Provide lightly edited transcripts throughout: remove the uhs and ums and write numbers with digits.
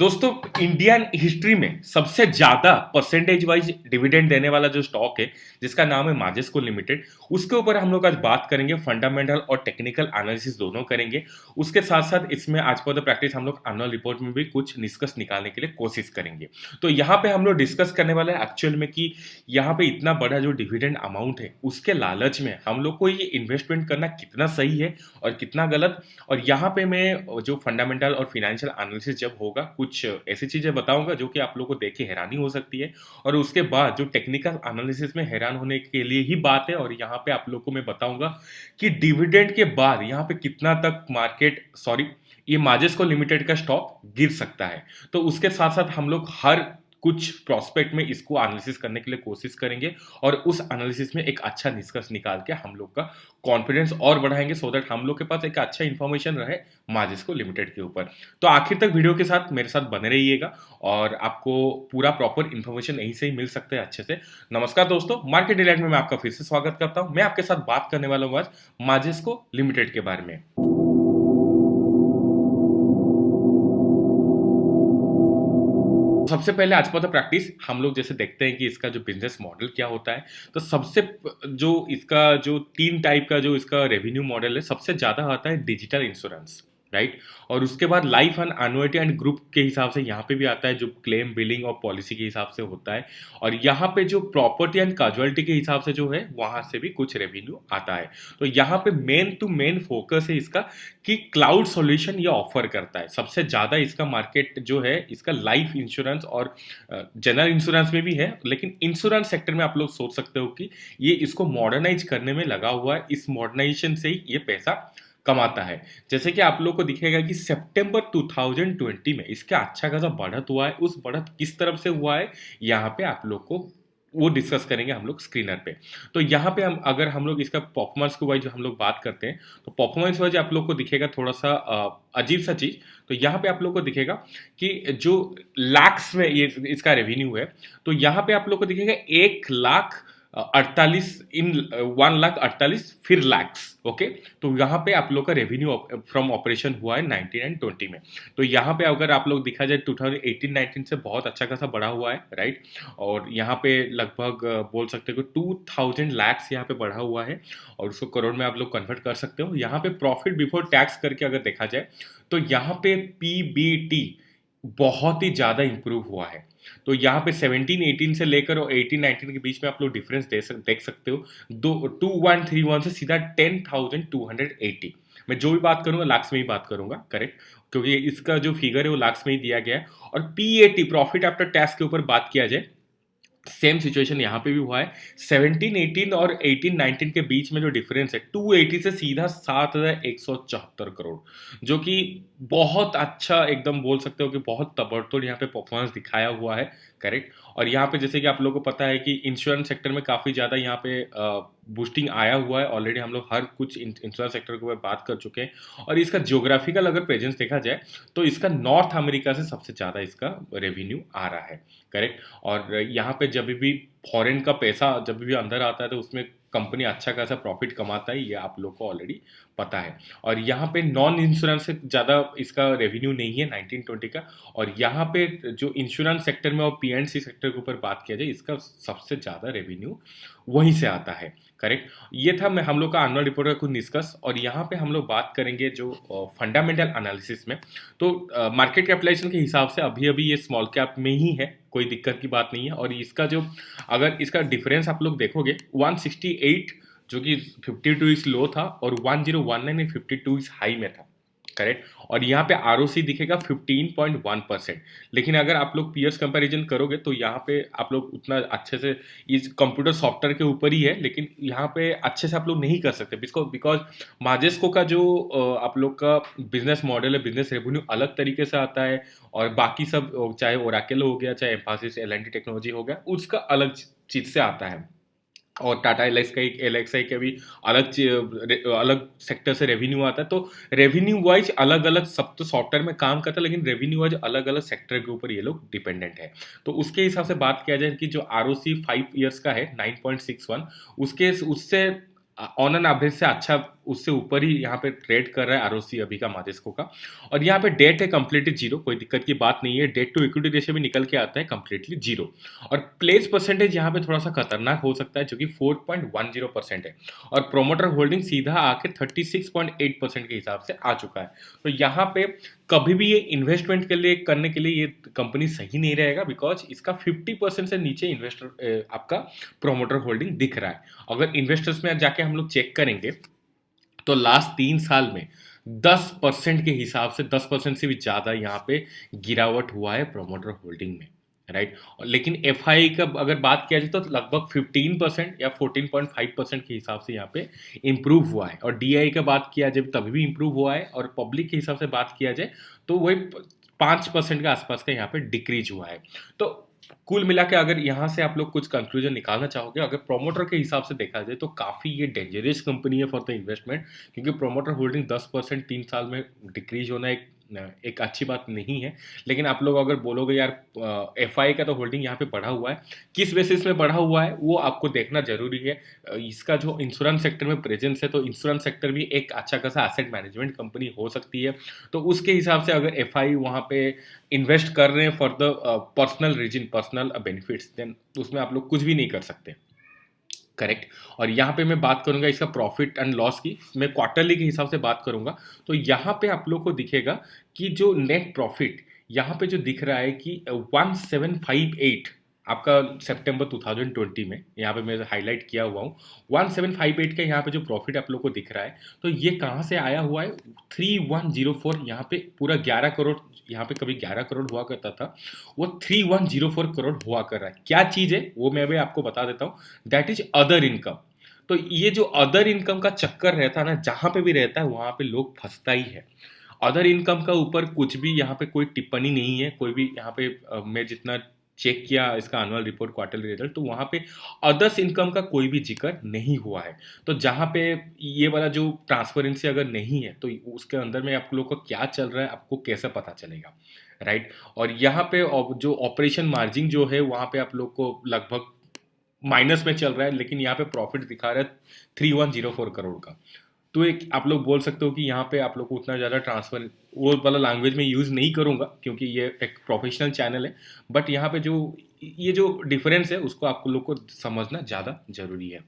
दोस्तों, Indian history में सबसे ज्यादा परसेंटेज वाइज डिविडेंड देने वाला जो स्टॉक है जिसका नाम है माजेस्को लिमिटेड, उसके ऊपर हम लोग आज बात करेंगे। फंडामेंटल और टेक्निकल एनालिसिस दोनों करेंगे। उसके साथ साथ इसमें आज पर द प्रैक्टिस हम लोग एनुअल रिपोर्ट में भी कुछ निष्कर्ष निकालने के लिए कोशिश करेंगे। तो यहाँ पे हम लोग डिस्कस करने वाले हैं एक्चुअल में कि यहाँ पे इतना बड़ा जो डिविडेंड अमाउंट है उसके लालच में हम लोग को ये इन्वेस्टमेंट करना कितना सही है और कितना गलत। और यहाँ पे मैं जो फंडामेंटल और फिनेंशियल एनालिसिस जब होगा कुछ ऐसी चीजें बताऊंगा जो कि आप लोगों को देख के हैरानी हो सकती है, और उसके बाद जो टेक्निकल एनालिसिस में हैरान होने के लिए ही बात है। और यहाँ पे आप लोगों को मैं बताऊंगा कि डिविडेंड के बाद यहाँ पे कितना तक मार्केट ये माजेस्को लिमिटेड का स्टॉक गिर सकता है। तो उसके साथ साथ हम लोग हर कुछ प्रोस्पेक्ट में इसको एनालिसिस करने के लिए कोशिश करेंगे और उस एनालिसिस में एक अच्छा निष्कर्ष निकाल के हम लोग का कॉन्फिडेंस और बढ़ाएंगे, सो दैट हम लोग के पास एक अच्छा इन्फॉर्मेशन रहे माजिस्को लिमिटेड के ऊपर। तो आखिर तक वीडियो के साथ मेरे साथ बने रहिएगा और आपको पूरा प्रॉपर इन्फॉर्मेशन यहीं से ही मिल सकते हैं अच्छे से। नमस्कार दोस्तों, मार्केट डिलाइट में मैं आपका फिर से स्वागत करता हूं। मैं आपके साथ बात करने वाला हूं आज माजिस्को लिमिटेड के बारे में। सबसे पहले आज पर द प्रैक्टिस हम लोग जैसे देखते हैं कि इसका जो बिजनेस मॉडल क्या होता है। तो सबसे जो इसका जो 3 टाइप का जो इसका रेवेन्यू मॉडल है, सबसे ज्यादा आता है डिजिटल इंश्योरेंस, राइट। और उसके बाद life and annuity and group के हिसाब से यहाँ पे भी आता है जो क्लेम बिलिंग और पॉलिसी के हिसाब से होता है। और यहाँ पे जो प्रॉपर्टी एंड कैजुअलिटी के हिसाब से जो है वहां से भी कुछ रेवेन्यू आता है। तो यहाँ पे मेन टू मेन फोकस है इसका कि क्लाउड सॉल्यूशन ये ऑफर करता है। सबसे ज्यादा इसका मार्केट जो है इसका लाइफ इंश्योरेंस और जनरल इंश्योरेंस में भी है, लेकिन इंश्योरेंस सेक्टर में आप लोग सोच सकते हो कि ये इसको मॉडर्नाइज करने में लगा हुआ है। इस मॉडर्नाइजेशन से ही ये पैसा कमाता है। जैसे कि आप लोग को दिखेगा कि सितंबर 2020 में इसका अच्छा खासा बढ़त हुआ है। उस बढ़त किस तरफ से हुआ है यहाँ पे आप लोग को वो डिस्कस करेंगे हम लोग स्क्रीनर पे। तो यहाँ पे अगर हम लोग इसका परफॉर्मेंस को वाइज हम लोग बात करते हैं तो परफॉर्मेंस वाइज आप लोग को दिखेगा थोड़ा सा अजीब सा चीज। तो यहाँ पे आप लोग को दिखेगा कि जो लैक्स में ये इसका रेवेन्यू है, तो यहाँ पे आप लोग को दिखेगा 1,48 इन 1,48 फिर लैक्स। ओके, तो यहाँ पे आप लोग का रेवेन्यू फ्रॉम ऑपरेशन हुआ है 19 एंड 20 में। तो यहाँ पे अगर आप लोग दिखा जाए 2018-19 से बहुत अच्छा खासा बढ़ा हुआ है, राइट। और यहाँ पे लगभग बोल सकते हो कि 2000 लैक्स यहाँ पे बढ़ा हुआ है और उसको करोड़ में आप लोग कन्वर्ट कर सकते हो। यहाँ पे प्रॉफिट बिफोर टैक्स करके अगर देखा जाए तो यहाँ पे पीबीटी बहुत ही ज्यादा इंप्रूव हुआ है। तो यहाँ पे 17-18 से लेकर और 18-19 के बीच में आप लोग डिफरेंस देख सकते हो। 2131 से सीधा 10,280। मैं जो भी बात करूंगा लाख्स में ही बात करूंगा, करेक्ट, क्योंकि इसका जो फिगर है वो लाख्स में ही दिया गया है। और पीएटी प्रॉफिट आफ्टर टैक्स के ऊपर बात किया जाए, सेम सिचुएशन यहाँ पे भी हुआ है। 17-18 और 18-19 के बीच में जो डिफरेंस है 280 से सीधा 7,174 करोड़, जो कि बहुत अच्छा एकदम बोल सकते हो कि बहुत तबड़तोड़ यहाँ पे परफॉर्मेंस दिखाया हुआ है, करेक्ट। और यहाँ पे जैसे कि आप लोगों को पता है कि इंश्योरेंस सेक्टर में काफ़ी ज़्यादा यहाँ पे बूस्टिंग आया हुआ है ऑलरेडी। हम लोग हर कुछ इंश्योरेंस सेक्टर के ऊपर बात कर चुके हैं। और इसका ज्योग्राफिकल अगर प्रेजेंस देखा जाए तो इसका नॉर्थ अमेरिका से सबसे ज़्यादा इसका रेवेन्यू आ रहा है, करेक्ट। और यहाँ पे जब भी फॉरेन का पैसा जब भी अंदर आता है तो उसमें कंपनी अच्छा खासा प्रॉफिट कमाता है, ये आप लोग को ऑलरेडी पता है। और यहाँ पे नॉन इंश्योरेंस से ज़्यादा इसका रेवेन्यू नहीं है 1920 का। और यहाँ पे जो इंश्योरेंस सेक्टर में और पीएनसी सेक्टर के ऊपर बात किया जाए इसका सबसे ज़्यादा रेवेन्यू वहीं से आता है, करेक्ट। ये था मैं हम लोग का एनुअल रिपोर्ट का कुछ निष्कर्ष। और यहाँ पे हम लोग बात करेंगे जो फंडामेंटल एनालिसिस में। तो मार्केट कैपिटलाइजेशन के हिसाब से अभी अभी ये स्मॉल कैप में ही है, कोई दिक्कत की बात नहीं है। और इसका जो अगर इसका डिफरेंस आप लोग देखोगे 168 जो कि 52 इज लो था और 1019 52 इज हाई में था, करेक्ट। और यहाँ पे आरओसी दिखेगा 15.1%। लेकिन अगर आप लोग पीयर्स कंपैरिजन करोगे तो यहाँ पे आप लोग उतना अच्छे से इस कंप्यूटर सॉफ्टवेयर के ऊपर ही है, लेकिन यहाँ पे अच्छे से आप लोग नहीं कर सकते बिकॉज माजेस्को का जो आप लोग का बिजनेस मॉडल है, बिजनेस रेवेन्यू अलग तरीके से आता है। और बाकी सब चाहे ओराकल हो गया, चाहे एम्फासिस एल&टी टेक्नोलॉजी हो गया, उसका अलग चीज से आता है। और टाटा एलएक्सआई का भी अलग सेक्टर से रेवेन्यू आता है। तो रेवेन्यू वाइज अलग अलग सब तो सॉफ्टवेयर में काम करता है, लेकिन रेवेन्यू वाइज अलग अलग सेक्टर के ऊपर ये लोग डिपेंडेंट है। तो उसके हिसाब से बात किया जाए कि जो आरओसी 5 ईयर्स का है 9.61, उससे ऑन एन एवरेज से अच्छा उससे ऊपर ही यहाँ पे ट्रेड कर रहा है आरओसी अभी का माजेस्को का। और यहाँ पे डेट है कंप्लीटली जीरो, कोई दिक्कत की बात नहीं है। डेट टू इक्विटी रेशियो भी निकल के आता है कंप्लीटली जीरो। और प्लेस परसेंटेज यहाँ पे थोड़ा सा खतरनाक हो सकता है, जो कि 4.10% है। और प्रोमोटर होल्डिंग सीधा आके 36.8% के हिसाब से आ चुका है। तो यहाँ पे कभी भी ये इन्वेस्टमेंट के लिए करने के लिए ये कंपनी सही नहीं रहेगा, बिकॉज इसका 50% से नीचे इन्वेस्टर आपका प्रोमोटर होल्डिंग दिख रहा है। अगर इन्वेस्टर्स में जाके हम लोग चेक करेंगे तो लास्ट 3 साल में 10% के हिसाब से 10% से भी ज़्यादा यहाँ पे गिरावट हुआ है प्रोमोटर होल्डिंग में, राइट। लेकिन एफ आई का अगर बात किया जाए तो लगभग 15% या 14.5% के हिसाब से यहाँ पे इम्प्रूव हुआ है। और डी आई का बात किया जाए तभी भी इम्प्रूव हुआ है। और पब्लिक के हिसाब से बात किया जाए तो वही 5% के आसपास का यहाँ पे डिक्रीज हुआ है। तो कुल मिला के अगर यहाँ से आप लोग कुछ कंक्लूजन निकालना चाहोगे, अगर प्रोमोटर के हिसाब से देखा जाए तो काफ़ी ये डेंजरस कंपनी है फॉर द इन्वेस्टमेंट, क्योंकि प्रोमोटर होल्डिंग 10% 3 साल में डिक्रीज होना एक अच्छी बात नहीं है। लेकिन आप लोग अगर बोलोगे यार एफ आई का तो होल्डिंग यहाँ पे बढ़ा हुआ है, किस बेसिस में बढ़ा हुआ है वो आपको देखना जरूरी है। इसका जो इंश्योरेंस सेक्टर में प्रेजेंस है, तो इंश्योरेंस सेक्टर भी एक अच्छा खासा एसेट मैनेजमेंट कंपनी हो सकती है। तो उसके हिसाब से अगर एफ आई वहाँ पे इन्वेस्ट कर रहे हैं for the personal reason, personal benefits, then उसमें आप लोग कुछ भी नहीं कर सकते, करेक्ट। और यहाँ पे मैं बात करूंगा इसका प्रॉफिट एंड लॉस की, मैं क्वार्टरली के हिसाब से बात करूंगा। तो यहाँ पे आप लोग को दिखेगा कि जो नेट प्रॉफिट यहाँ पे जो दिख रहा है कि 1758 आपका सितंबर 2020 में, यहाँ पे मैं हाईलाइट किया हुआ हूँ 1758 का यहाँ पे जो प्रॉफिट आप लोग को दिख रहा है, तो ये कहाँ से आया हुआ है 3104। यहाँ पे पूरा 11 करोड़, यहाँ पे कभी 11 करोड़ हुआ करता था, वो 3104 करोड़ हुआ कर रहा है। क्या चीज़ है वो मैं भी आपको बता देता हूँ, दैट इज अदर इनकम। तो ये जो अदर इनकम का चक्कर रहता है ना, जहाँ पे भी रहता है वहाँ पे लोग फंसता ही है। अदर इनकम का ऊपर कुछ भी यहाँ पे कोई टिप्पणी नहीं है, कोई भी यहाँ पे मैं जितना चेक किया इसका एनुअल रिपोर्ट क्वार्टरली रिजल्ट, तो वहाँ पे अदर्स इनकम का कोई भी जिक्र नहीं हुआ है। तो जहाँ पे ये वाला जो ट्रांसपेरेंसी अगर नहीं है तो उसके अंदर में आप लोग को क्या चल रहा है आपको कैसे पता चलेगा, राइट। और यहाँ पे जो ऑपरेशन मार्जिन जो है वहाँ पे आप लोग को लगभग माइनस में चल रहा है, लेकिन यहाँ पे प्रॉफिट दिखा रहा है 3104 करोड़ का। तो एक आप लोग बोल सकते हो कि यहाँ पे आप लोग को उतना ज़्यादा ट्रांसफर वो वाला लैंग्वेज में यूज़ नहीं करूँगा, क्योंकि ये एक प्रोफेशनल चैनल है। बट यहाँ पे जो ये जो डिफरेंस है उसको आप लोग को समझना ज़्यादा ज़रूरी है।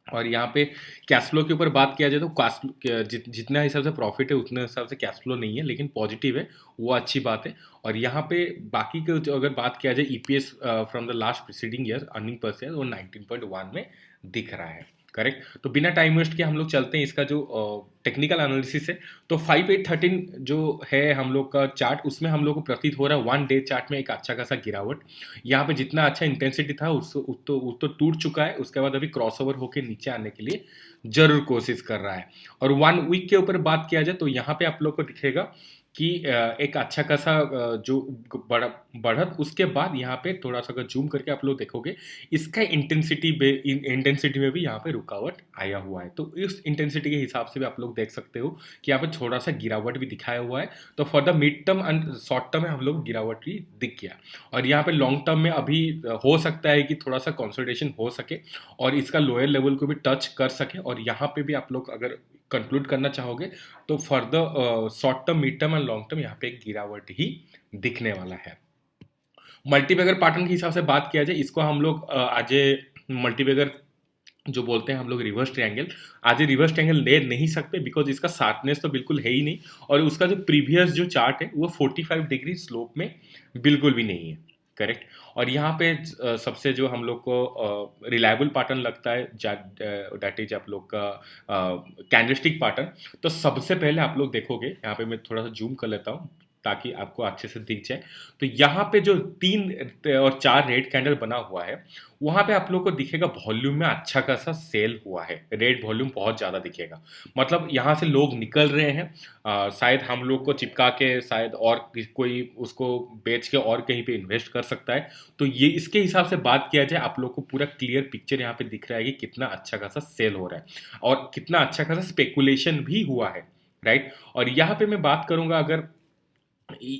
और यहाँ पे कैश फ्लो के ऊपर बात किया जाए तो जितना हिसाब से प्रॉफिट है उतने हिसाब से कैश फ्लो नहीं है, लेकिन पॉजिटिव है, वो अच्छी बात है। और यहाँ पे बाकी के अगर बात किया जाए EPS from the last preceding year earning per share वो 19.1 में दिख रहा है, करेक्ट। तो बिना टाइम वेस्ट के हम लोग चलते हैं इसका जो टेक्निकल एनालिसिस है। तो 5813 जो है हम लोग का चार्ट, उसमें हम लोग को प्रतीत हो रहा है 1 डे चार्ट में एक अच्छा खासा गिरावट। यहाँ पे जितना अच्छा इंटेंसिटी था तो टूट चुका है, उसके बाद अभी क्रॉसओवर होकर नीचे आने के लिए जरूर कोशिश कर रहा है। और 1 वीक के ऊपर बात किया जाए तो यहाँ पे आप लोग को दिखेगा कि एक अच्छा खासा जो बढ़त, उसके बाद यहाँ पे थोड़ा सा अगर जूम करके आप लोग देखोगे इसका इंटेंसिटी में भी यहाँ पे रुकावट आया हुआ है। तो इस इंटेंसिटी के हिसाब से भी आप लोग देख सकते हो कि यहाँ पे थोड़ा सा गिरावट भी दिखाया हुआ है। तो for the mid term and short term में हम लोग गिरावट भी दिख गया। और यहाँ पे लॉन्ग टर्म में अभी हो सकता है कि थोड़ा सा कंसोलिडेशन हो सके और इसका लोअर लेवल को भी टच कर सके। और यहाँ पे भी आप लोग अगर कंक्लूड करना चाहोगे तो for the short term, mid term and long term यहाँ पे एक गिरावट ही दिखने वाला है। मल्टीबैगर पैटर्न के हिसाब से बात किया जाए, इसको हम लोग आज मल्टीबैगर जो बोलते हैं हम लोग रिवर्स ट्रायंगल, आज रिवर्स ट्रायंगल ले नहीं सकते बिकॉज इसका शार्पनेस तो बिल्कुल है ही नहीं। और उसका जो प्रीवियस जो चार्ट है वो 45 डिग्री स्लोप में बिल्कुल भी नहीं है, करेक्ट। और यहाँ पे सबसे जो हम लोग को रिलायबल पैटर्न लगता है दैट इज आप लोग का कैंडलस्टिक पैटर्न। तो सबसे पहले आप लोग देखोगे, यहाँ पे मैं थोड़ा सा जूम कर लेता हूँ ताकि आपको अच्छे से दिख जाए। तो यहाँ पे जो 3 और 4 रेड कैंडल बना हुआ है वहाँ पे आप लोग को दिखेगा वॉल्यूम में अच्छा खासा सेल हुआ है, रेड वॉल्यूम बहुत ज़्यादा दिखेगा। मतलब यहाँ से लोग निकल रहे हैं, शायद हम लोग को चिपका के शायद और कोई उसको बेच के और कहीं पे इन्वेस्ट कर सकता है। तो ये इसके हिसाब से बात किया जाए आप लोग को पूरा क्लियर पिक्चर यहाँ पे दिख रहा है कि कितना अच्छा खासा सेल हो रहा है और कितना अच्छा खासा स्पेकुलेशन भी हुआ है, राइट। और यहाँ पे मैं बात करूँगा अगर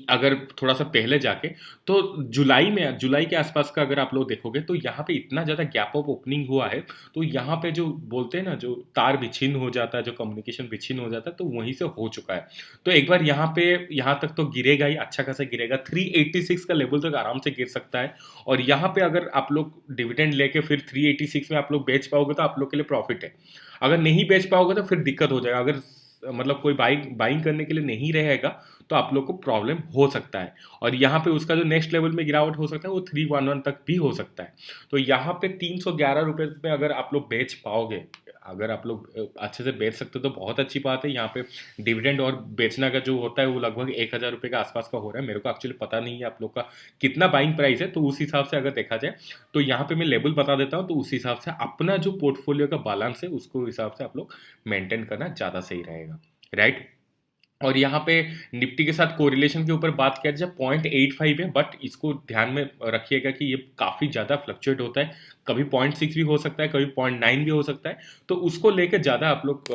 अगर थोड़ा सा पहले जाके, तो जुलाई के आसपास का अगर आप लोग देखोगे तो यहाँ पे इतना ज़्यादा गैप ऑफ ओपनिंग हुआ है। तो यहाँ पे जो बोलते हैं ना, जो तार विच्छिन्न हो जाता है, जो कम्युनिकेशन विच्छिन्न हो जाता है, तो वहीं से हो चुका है। तो एक बार यहाँ पे, यहाँ तक तो गिरेगा ही, अच्छा खासा गिरेगा, 386 का लेवल तक आराम से गिर सकता है। और यहाँ पे अगर आप लोग डिविडेंड लेके फिर 386 में आप लोग बेच पाओगे तो आप लोग के लिए प्रॉफिट है। अगर नहीं बेच पाओगे तो फिर दिक्कत हो जाएगा। अगर मतलब कोई बाइंग करने के लिए नहीं रहेगा तो आप लोग को प्रॉब्लम हो सकता है। और यहाँ पे उसका जो नेक्स्ट लेवल में गिरावट हो सकता है वो 311 तक भी हो सकता है। तो यहाँ पे 311 रुपये में अगर आप लोग बेच पाओगे, अगर आप लोग अच्छे से बेच सकते हो तो बहुत अच्छी बात है। यहाँ पे डिविडेंड और बेचना का जो होता है वो लगभग 1,000 रुपये के आसपास का हो रहा है। मेरे को एक्चुअली पता नहीं है आप लोग का कितना बाइंग प्राइस है, तो उस हिसाब से अगर देखा जाए तो यहाँ पे मैं लेवल बता देता हूँ, तो उस हिसाब से अपना जो पोर्टफोलियो का बैलेंस है उसको हिसाब से आप लोग मेंटेन करना ज़्यादा सही रहेगा, राइट। और यहाँ पे निफ्टी के साथ कोरिलेशन के ऊपर बात किया जाए, 0.85 है, बट इसको ध्यान में रखिएगा कि ये काफ़ी ज़्यादा फ्लक्चुएट होता है। कभी 0.6 भी हो सकता है, कभी 0.9 भी हो सकता है। तो उसको लेकर ज़्यादा आप लोग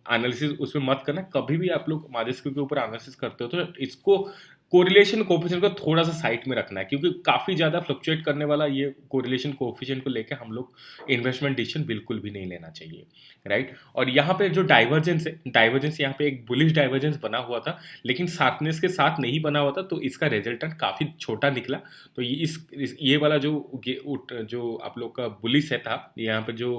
एनालिसिस उसमें मत करना। कभी भी आप लोग मार्जिन के ऊपर एनालिसिस करते हो तो इसको कोरिलेशन कोफिशिएंट को थोड़ा सा साइड में रखना है, क्योंकि काफ़ी ज़्यादा फ्लक्चुएट करने वाला ये कोरिलेशन कोफिशिएंट को लेकर हम लोग इन्वेस्टमेंट डिसीजन बिल्कुल भी नहीं लेना चाहिए, राइट। और यहाँ पे जो डाइवर्जेंस है, डाइवर्जेंस यहाँ पे एक बुलिश डाइवर्जेंस बना हुआ था, लेकिन शार्पनेस के साथ नहीं बना हुआ था, तो इसका रिजल्टेंट काफ़ी छोटा निकला। तो ये वाला जो आप लोग का बुलिश है था, यहाँ पे जो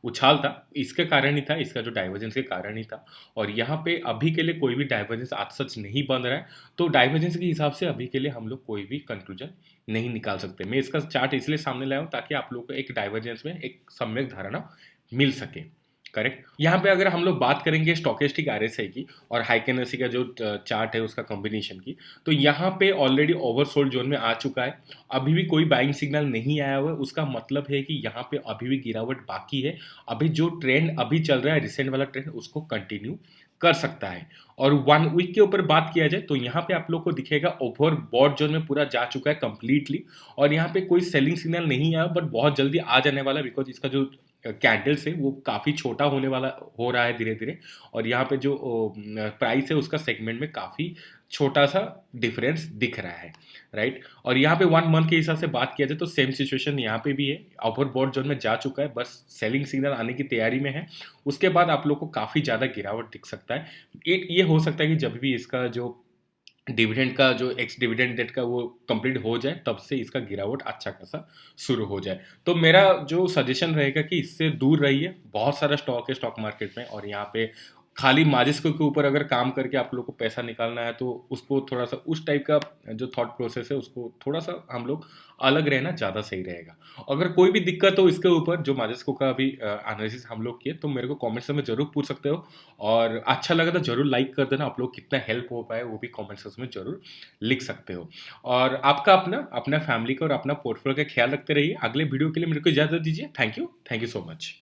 उछाल था, इसके कारण ही था, इसका जो डाइवर्जेंस के कारण ही था। और यहाँ पे अभी के लिए कोई भी डाइवर्जेंस आज सच नहीं बन रहा है। तो डाइवर्जेंस के हिसाब से अभी के लिए हम लोग कोई भी कंक्लूजन नहीं निकाल सकते। मैं इसका चार्ट इसलिए सामने लाया हूँ ताकि आप लोग को एक डाइवर्जेंस में एक सम्यक धारणा मिल सके, करेक्ट। यहाँ पे अगर हम लोग बात करेंगे स्टोकेस्टिक आरएसआई की और हाइकेनसी का जो चार्ट है उसका कॉम्बिनेशन की, तो यहाँ पे ऑलरेडी ओवरसोल्ड जोन में आ चुका है। अभी भी कोई बाइंग सिग्नल नहीं आया हुआ है, उसका मतलब है कि यहाँ पे अभी भी गिरावट बाकी है। अभी जो ट्रेंड अभी चल रहा है, रिसेंट वाला ट्रेंड, उसको कंटिन्यू कर सकता है। और 1 वीक के ऊपर बात किया जाए तो यहाँ पे आप लोग को दिखेगा ओवर बॉट जोन में पूरा जा चुका है कंप्लीटली। और यहाँ पे कोई सेलिंग सिग्नल नहीं आया, बट बहुत जल्दी आ जाने वाला, बिकॉज इसका जो कैंडल्स है वो काफ़ी छोटा होने वाला हो रहा है धीरे धीरे। और यहाँ पे जो प्राइस है उसका सेगमेंट में काफ़ी छोटा सा डिफरेंस दिख रहा है, राइट। और यहाँ पे 1 मंथ के हिसाब से बात किया जाए तो सेम सिचुएशन यहाँ पे भी है, ओवरबॉट जोन में जा चुका है, बस सेलिंग सिग्नल आने की तैयारी में है। उसके बाद आप लोग को काफ़ी ज़्यादा गिरावट दिख सकता है। एक ये हो सकता है कि जब भी इसका जो डिविडेंड का जो एक्स डिविडेंड डेट का वो कंप्लीट हो जाए, तब से इसका गिरावट अच्छा खासा शुरू हो जाए। तो मेरा जो सजेशन रहेगा कि इससे दूर रहिए। बहुत सारा स्टॉक है स्टॉक मार्केट में, और यहाँ पे खाली मार्जिन के ऊपर अगर काम करके आप लोग को पैसा निकालना है तो उसको थोड़ा सा उस टाइप का जो थॉट प्रोसेस है उसको थोड़ा सा हम लोग अलग रहना ज़्यादा सही रहेगा। अगर कोई भी दिक्कत हो इसके ऊपर जो मार्जिन का अभी एनालिसिस हम लोग किए, तो मेरे को कमेंट्स में जरूर पूछ सकते हो। और अच्छा लगा तो जरूर लाइक कर देना। आप लोग कितना हेल्प हो पाए वो भी कमेंट्स में जरूर लिख सकते हो। और आपका अपना अपना फैमिली का और अपना पोर्टफोलियो का ख्याल रखते रहिए। अगले वीडियो के लिए मेरे को इजाजत दीजिए। Thank you so much.